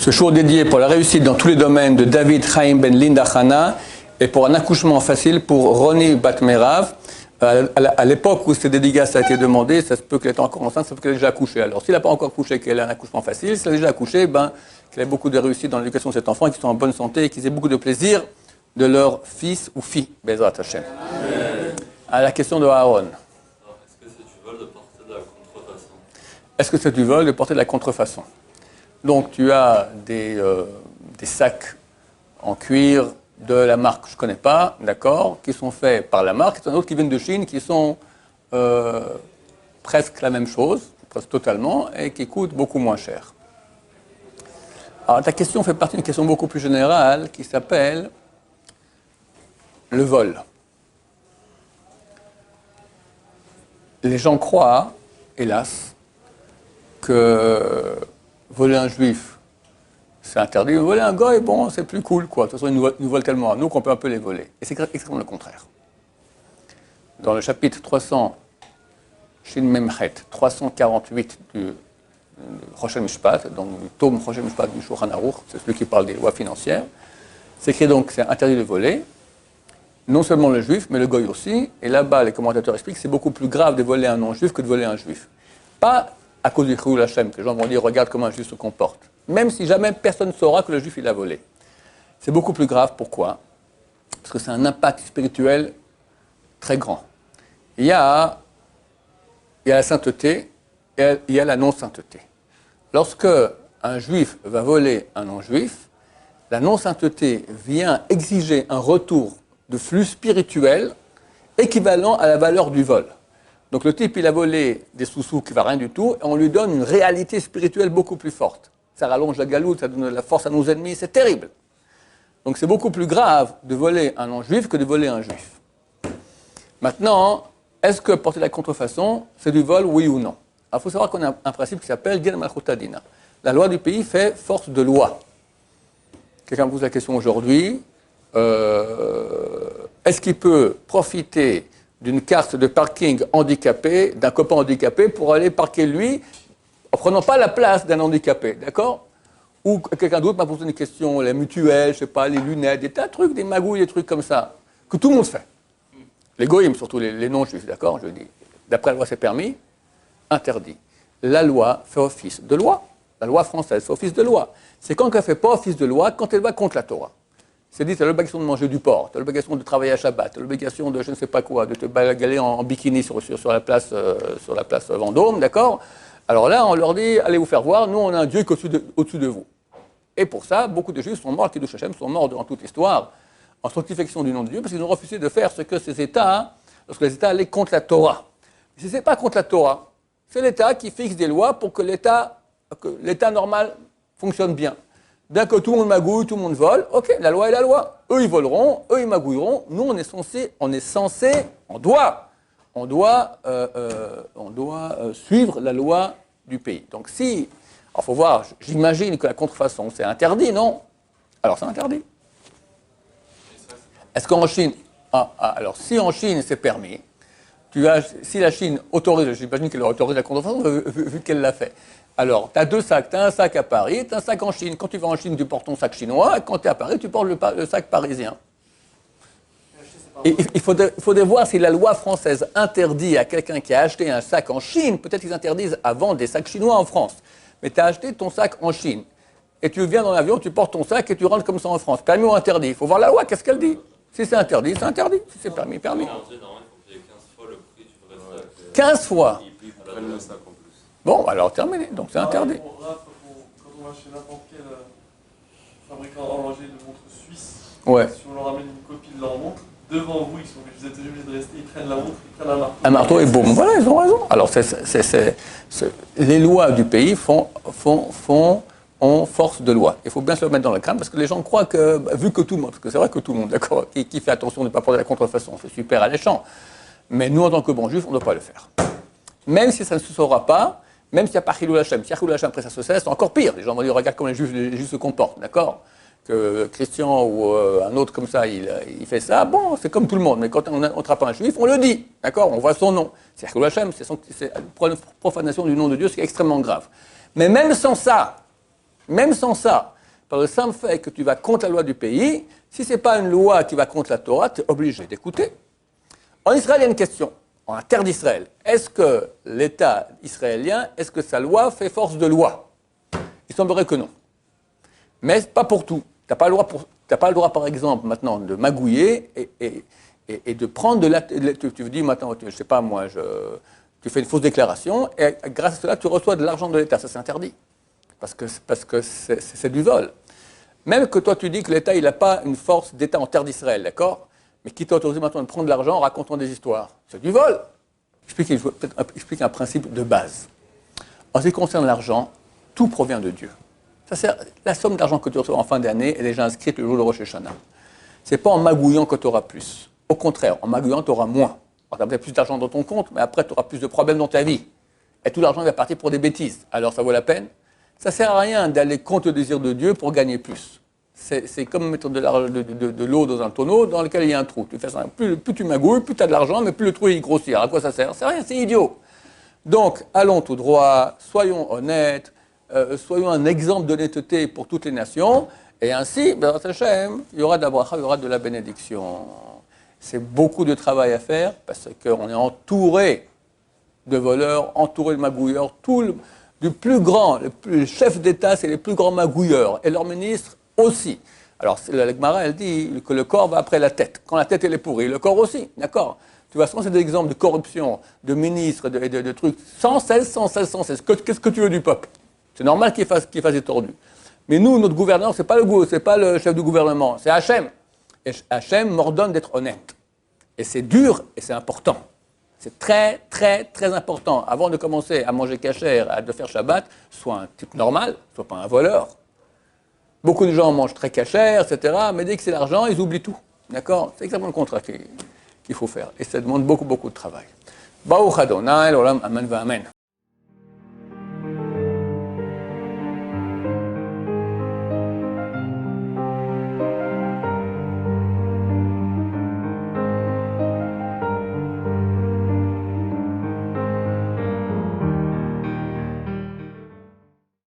Ce jour dédié pour la réussite dans tous les domaines de David Chaim Ben Linda Hana et pour un accouchement facile pour Ronnie Batmerav. À l'époque où cette dédicace a été demandée, ça se peut qu'elle était encore enceinte, ça se peut qu'elle ait déjà accouché. Alors s'il n'a pas encore accouché, qu'elle a un accouchement facile, si elle a déjà accouché, qu'elle ait beaucoup de réussite dans l'éducation de cet enfant, qu'ils soient en bonne santé et qu'ils aient beaucoup de plaisir de leur fils ou fille. Bezrat Hashem. À la question de Aaron. Est-ce que c'est du vol de porter de la contrefaçon? Est-ce que c'est du vol de porter de la contrefaçon? Donc tu as des sacs en cuir de la marque que je ne connais pas, d'accord, qui sont faits par la marque, et d'autres qui viennent de Chine, qui sont presque la même chose, presque totalement, et qui coûtent beaucoup moins cher. Alors ta question fait partie d'une question beaucoup plus générale qui s'appelle le vol. Les gens croient, hélas, que voler un juif, c'est interdit. Voler un goy, bon, c'est plus cool, quoi. De toute façon, ils nous volent tellement à nous qu'on peut un peu les voler. Et c'est exactement le contraire. Dans le chapitre 300, Shin Memchet, 348 du Rosh Mishpat, donc du tome Rosh Mishpat du Shulchan Aruch, c'est celui qui parle des lois financières, c'est écrit donc que c'est interdit de voler, non seulement le juif, mais le goy aussi. Et là-bas, les commentateurs expliquent que c'est beaucoup plus grave de voler un non-juif que de voler un juif. Pas à cause du Chilul Hashem, que les gens vont dire, regarde comment un juif se comporte. Même si jamais personne ne saura que le juif, il a volé. C'est beaucoup plus grave, pourquoi? Parce que c'est un impact spirituel très grand. Il y a la sainteté et il y a la non-sainteté. Lorsque un juif va voler un non-juif, la non-sainteté vient exiger un retour de flux spirituel équivalent à la valeur du vol. Donc le type, il a volé des sous-sous qui ne valent rien du tout, et on lui donne une réalité spirituelle beaucoup plus forte. Ça rallonge la galoute, ça donne de la force à nos ennemis, c'est terrible. Donc c'est beaucoup plus grave de voler un non-juif que de voler un juif. Maintenant, est-ce que porter la contrefaçon, c'est du vol, oui ou non? Alors il faut savoir qu'on a un principe qui s'appelle Din Malchut Adina. La loi du pays fait force de loi. Quelqu'un me pose la question aujourd'hui, est-ce qu'il peut profiter d'une carte de parking handicapé, d'un copain handicapé, pour aller parquer lui, en prenant pas la place d'un handicapé, d'accord? Ou quelqu'un d'autre m'a posé une question, les mutuelles, je sais pas, les lunettes, des tas de trucs, des magouilles, des trucs comme ça, que tout le monde fait. Les goïms, surtout les non-juifs, d'accord, je dis. D'après la loi, c'est permis, interdit. La loi fait office de loi. La loi française fait office de loi. C'est quand elle ne fait pas office de loi, quand elle va contre la Torah. C'est dit, tu as l'obligation de manger du porc, tu as l'obligation de travailler à Shabbat, tu as l'obligation de je ne sais pas quoi, de te balader en bikini sur la place Vendôme, d'accord? Alors là, on leur dit, allez vous faire voir, nous on a un Dieu qui est au-dessus de vous. Et pour ça, beaucoup de Juifs sont morts, Kiddush Hashem, sont morts dans toute l'histoire, en sanctification du nom de Dieu, parce qu'ils ont refusé de faire ce que ces États, lorsque les États allaient contre la Torah. Si ce n'est pas contre la Torah, c'est l'État qui fixe des lois pour que l'État normal fonctionne bien. Bien que tout le monde magouille, tout le monde vole, ok, la loi est la loi. Eux, ils voleront, eux, ils magouilleront. Nous, on doit suivre la loi du pays. Donc si, il faut voir, j'imagine que la contrefaçon, c'est interdit, non? Alors c'est interdit. Est-ce qu'en Chine, alors si en Chine c'est permis, si la Chine autorise, j'imagine qu'elle autorise la contrefaçon, vu qu'elle l'a fait. Alors, tu as deux sacs. Tu as un sac à Paris, tu as un sac en Chine. Quand tu vas en Chine, tu portes ton sac chinois. Et quand tu es à Paris, tu portes le sac parisien. Et il faudrait voir si la loi française interdit à quelqu'un qui a acheté un sac en Chine, peut-être qu'ils interdisent à vendre des sacs chinois en France. Mais tu as acheté ton sac en Chine. Et tu viens dans l'avion, tu portes ton sac et tu rentres comme ça en France. Permis ou interdit? Il faut voir la loi, qu'est-ce qu'elle dit? Si c'est interdit, c'est interdit. Si c'est permis, permis. Normalement, il faut payer 15 fois le prix du vrai sac. 15 fois? Ils prennent le sac en plus. Bon, alors terminé, donc c'est interdit. Quand on va chez n'importe quel fabricant horloger de montres suisse, Ouais. si on leur amène une copie de leur montre, devant vous, vous êtes obligés de rester, ils prennent la montre, ils prennent un marteau. Un marteau et boum. Voilà, ils ont raison. Alors, les lois du pays ont force de loi. Il faut bien se le mettre dans le crâne parce que les gens croient que, vu que tout le monde, parce que c'est vrai que tout le monde, d'accord, qui fait attention de ne pas porter la contrefaçon, c'est super alléchant. Mais nous, en tant que bons juifs, on ne doit pas le faire. Même si ça ne se saura pas, même s'il n'y a pas Chilul Hashem. Si Chilul Hashem après ça se cesse, c'est encore pire. Les gens vont dire, regarde comment les juifs se comportent, d'accord? Que Christian ou un autre comme ça, il fait ça, bon, c'est comme tout le monde. Mais quand on attrape un juif, on le dit, d'accord? On voit son nom. C'est Chilul Hashem, c'est une profanation du nom de Dieu, c'est extrêmement grave. Mais même sans ça, par le simple fait que tu vas contre la loi du pays, si ce n'est pas une loi qui va contre la Torah, tu es obligé d'écouter. En Israël, il y a une question. En la terre d'Israël, est-ce que l'État israélien, est-ce que sa loi fait force de loi? Il semblerait que non. Mais pas pour tout. Tu n'as pas le droit, par exemple, maintenant, de magouiller et de prendre de la... Tu dis maintenant, je ne sais pas moi, tu fais une fausse déclaration et grâce à cela, tu reçois de l'argent de l'État. Ça, c'est interdit. Parce que c'est du vol. Même que toi, tu dis que l'État, il n'a pas une force d'État en terre d'Israël, d'accord? Mais qui t'a autorisé maintenant de prendre de l'argent en racontant des histoires? C'est du vol. J'explique un principe de base. En ce qui concerne l'argent, tout provient de Dieu. La somme d'argent que tu reçois en fin d'année est déjà inscrite le jour de Rosh Hashanah. Ce n'est pas en magouillant que tu auras plus. Au contraire, en magouillant, tu auras moins. Tu as peut-être plus d'argent dans ton compte, mais après, tu auras plus de problèmes dans ta vie. Et tout l'argent va partir pour des bêtises. Alors, ça vaut la peine? Ça ne sert à rien d'aller contre le désir de Dieu pour gagner plus. C'est comme mettre de l'eau dans un tonneau dans lequel il y a un trou. Tu fais ça, plus tu magouilles, plus tu as de l'argent, mais plus le trou il grossit. À quoi ça sert? C'est rien, c'est idiot. Donc, allons tout droit, soyons honnêtes, soyons un exemple d'honnêteté pour toutes les nations, et ainsi, B'ezrat Hashem, il y aura de la bracha, il y aura de la bénédiction. C'est beaucoup de travail à faire, parce qu'on est entouré de voleurs, entouré de magouilleurs, du plus grand, le chef d'État, c'est les plus grands magouilleurs, et leurs ministres aussi. Alors, la Gemara, elle dit que le corps va après la tête. Quand la tête, elle est pourrie, le corps aussi, d'accord? Tu vois, souvent, c'est des exemples de corruption, de ministres, de trucs, sans cesse. Qu'est-ce que tu veux du peuple? C'est normal qu'il fasse des tordus. Mais nous, notre gouverneur, c'est pas le chef du gouvernement, c'est Hachem. Et Hachem m'ordonne d'être honnête. Et c'est dur, et c'est important. C'est très, très, très important. Avant de commencer à manger cachère, de faire Shabbat, sois un type normal, sois pas un voleur. Beaucoup de gens mangent très cachère, etc. Mais dès que c'est l'argent, ils oublient tout. D'accord? C'est exactement le contraire qu'il faut faire. Et ça demande beaucoup, beaucoup de travail. Baruch Adonai, l'olam, amen, va amen.